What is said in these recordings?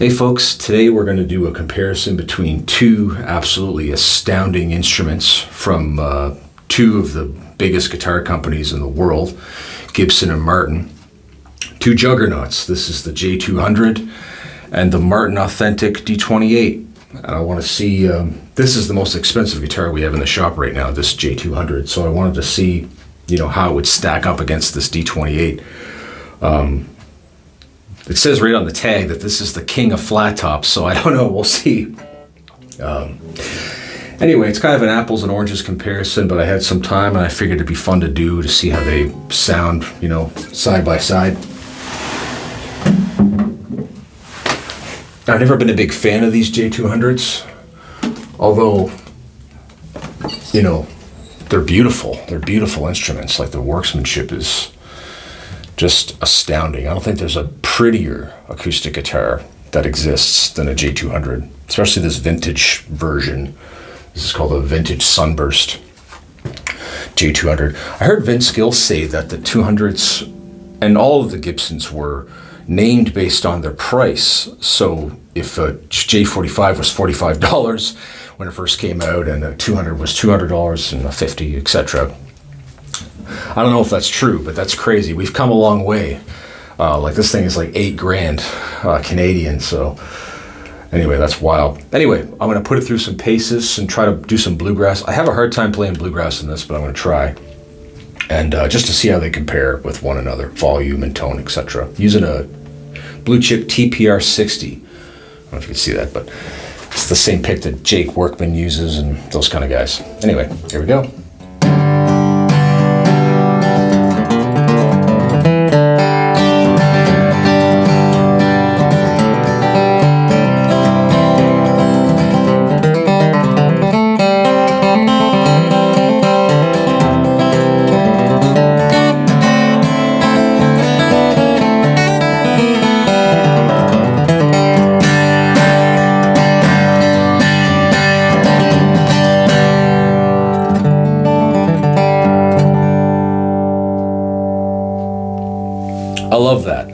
Hey folks, today we're going to do a comparison between two absolutely astounding instruments from two of the biggest guitar companies in the world, Gibson and Martin. Two juggernauts. This is the J200 and the Martin Authentic D28. And I want to see, this is the most expensive guitar we have in the shop right now, this J200. So I wanted to see, how it would stack up against this D28. It says right on the tag that this is the king of flat tops, so I don't know, we'll see. Anyway, it's kind of an apples and oranges comparison, but I had some time and I figured it'd be fun to do to see how they sound, side by side. I've never been a big fan of these J200s, although, they're beautiful. They're beautiful instruments. Like, the workmanship is just astounding. I don't think there's a prettier acoustic guitar that exists than a J200, especially this vintage version. This is called a vintage sunburst J200. I heard Vince Gill say that the 200s and all of the Gibsons were named based on their price. So if a J45 was $45 when it first came out, and a 200 was $200 and a 50, etc. I don't know if that's true, but that's crazy. We've come a long way. Like, this thing is like $8,000 Canadian. So anyway, that's wild. Anyway, I'm going to put it through some paces and try to do some bluegrass. I have a hard time playing bluegrass in this, but I'm going to try. And just to see how they compare with one another, volume and tone, etc. Using a Blue Chip TPR 60. I don't know if you can see that, but it's the same pick that Jake Workman uses and those kind of guys. Anyway, here we go. I love that.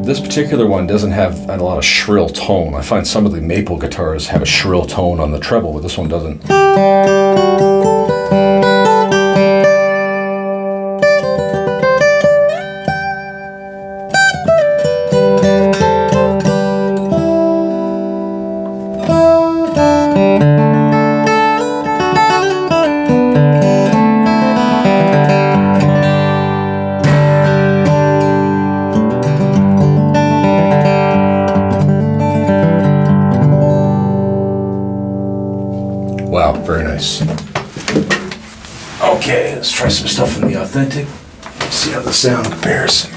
This particular one doesn't have a lot of shrill tone. I find some of the maple guitars have a shrill tone on the treble, but this one doesn't. Wow, very nice. Okay, let's try some stuff from the Authentic. See how the sound compares.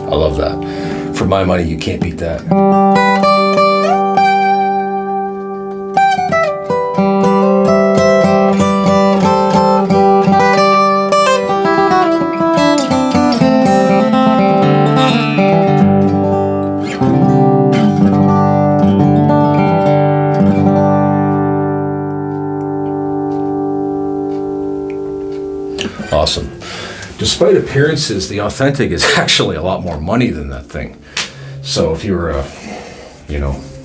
I love that. For my money, you can't beat that. Awesome. Despite appearances, the Authentic is actually a lot more money than that thing. So if you were,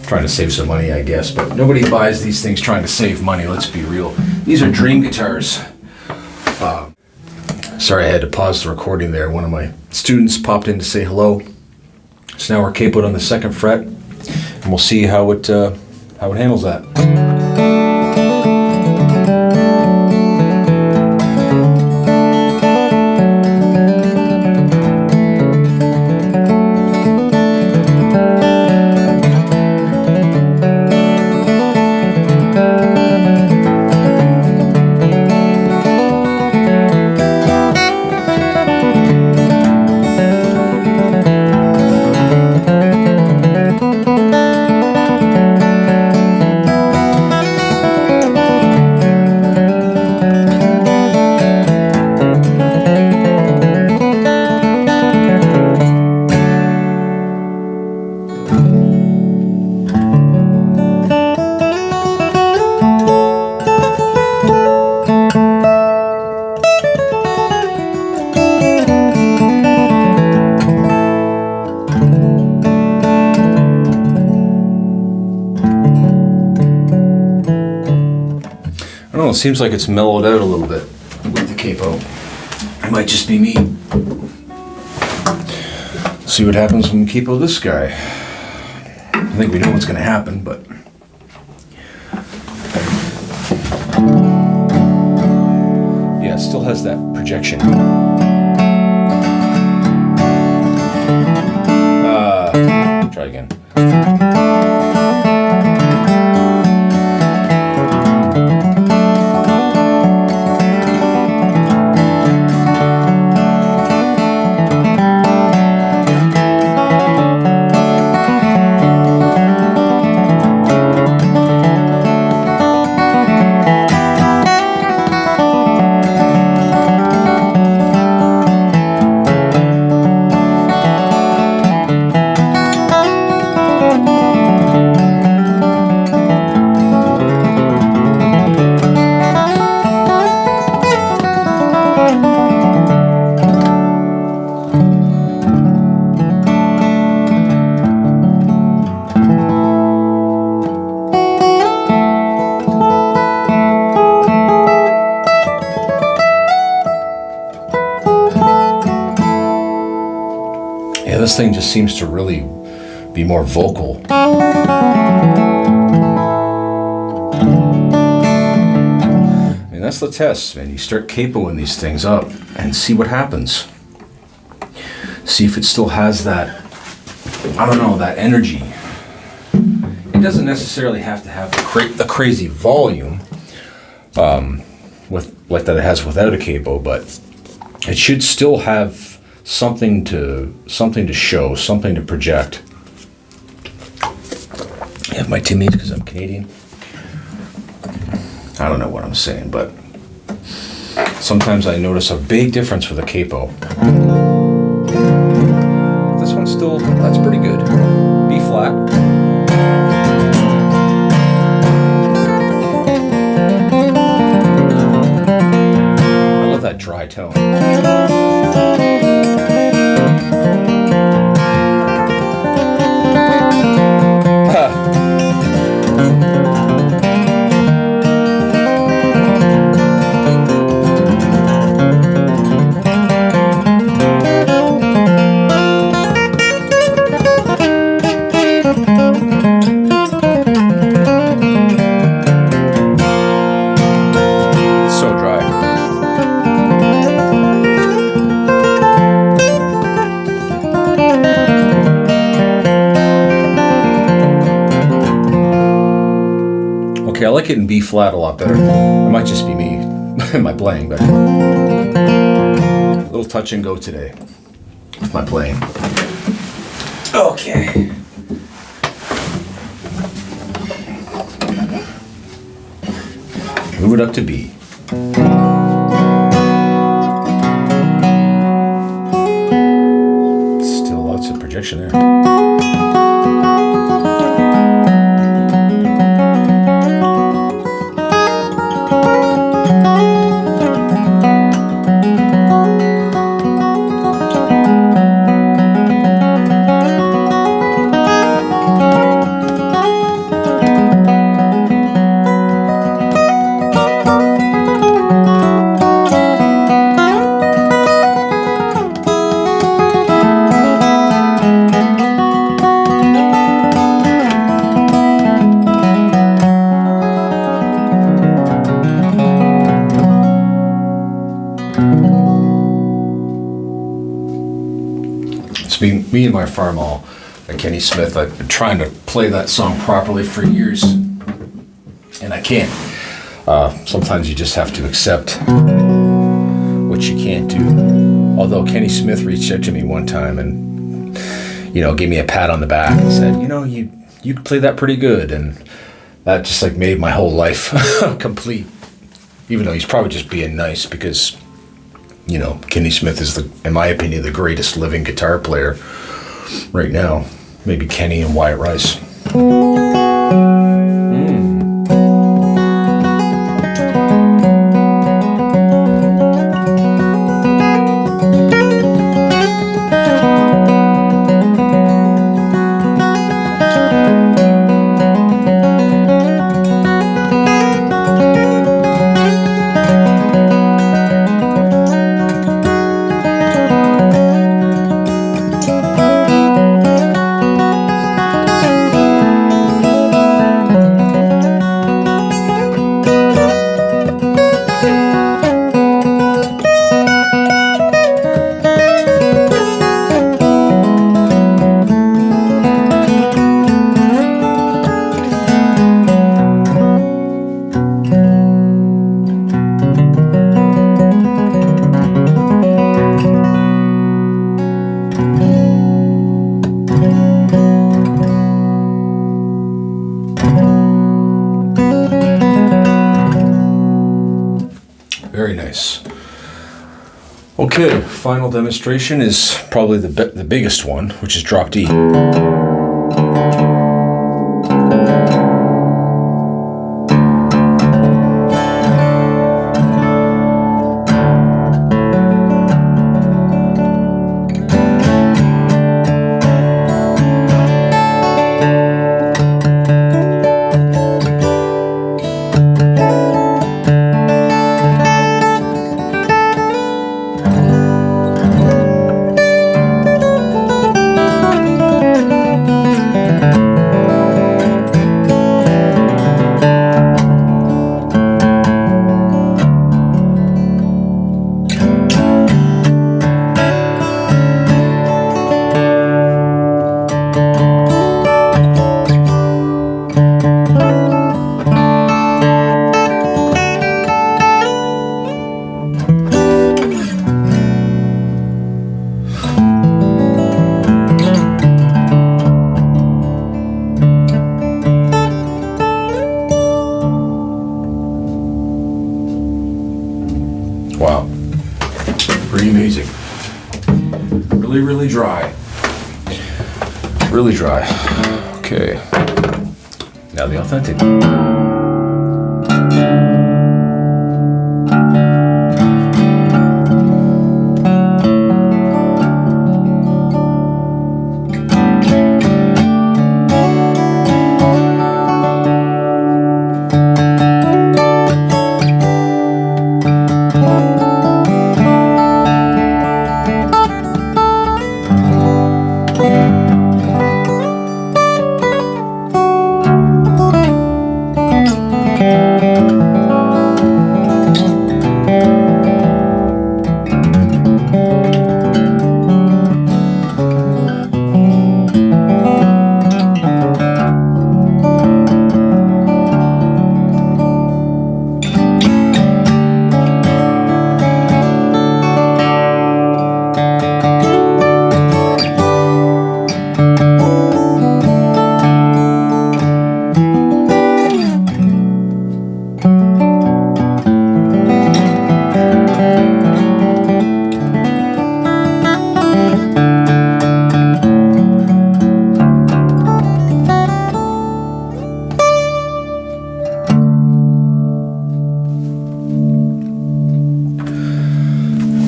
trying to save some money, I guess, but nobody buys these things trying to save money, let's be real. These are dream guitars. Sorry, I had to pause the recording there. One of my students popped in to say hello. So now we're capoed on the 2nd fret, and we'll see how it handles that. I don't know, it seems like it's mellowed out a little bit with the Capo. It might just be me. See what happens when we Capo this guy. I think we know what's going to happen, but... yeah, it still has that projection. Try again. Yeah, this thing just seems to really be more vocal. I mean, that's the test, man. You start capoing these things up and see what happens. See if it still has that, I don't know, that energy. It doesn't necessarily have to have the crazy volume with like that it has without a capo, but it should still have something to show, something to project. I have my Timmies because I'm Canadian. I don't know what I'm saying, but sometimes I notice a big difference with a capo. This one's still, that's pretty good. B flat. I love that dry tone. I like it in B flat a lot better. It might just be me and my playing, but a little touch and go today with my playing. Okay. Move it up to B. Still lots of projection there. Me and my farm-all at Kenny Smith, I've been trying to play that song properly for years, and I can't. Sometimes you just have to accept what you can't do. Although Kenny Smith reached out to me one time and, gave me a pat on the back and said, you play that pretty good, and that just like made my whole life complete. Even though he's probably just being nice because, Kenny Smith is, in my opinion, the greatest living guitar player right now. Maybe Kenny and Wyatt Rice. very nice. Okay, final demonstration is probably the biggest one, which is drop D. Wow, pretty amazing. Really, really dry. Really dry. Okay, now the authentic.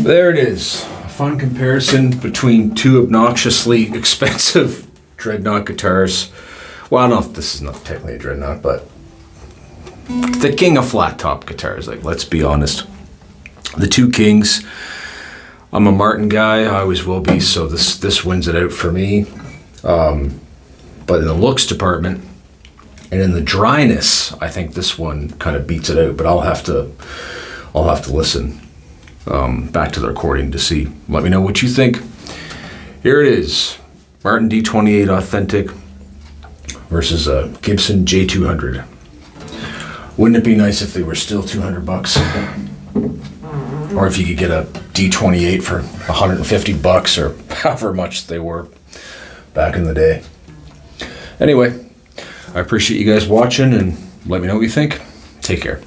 There it is, a fun comparison between two obnoxiously expensive Dreadnought guitars. Well, no, this is not technically a Dreadnought, but the king of flat top guitars, like, let's be honest. The two kings. I'm a Martin guy, I always will be, so this wins it out for me. But in the looks department and in the dryness, I think this one kind of beats it out, but I'll have to listen back to the recording to see. Let me know what you think. Here it is, Martin D28 Authentic versus a Gibson J200. Wouldn't it be nice if they were still $200? Or if you could get a D28 for $150 or however much they were back in the day. Anyway, I appreciate you guys watching, and let me know what you think. Take care.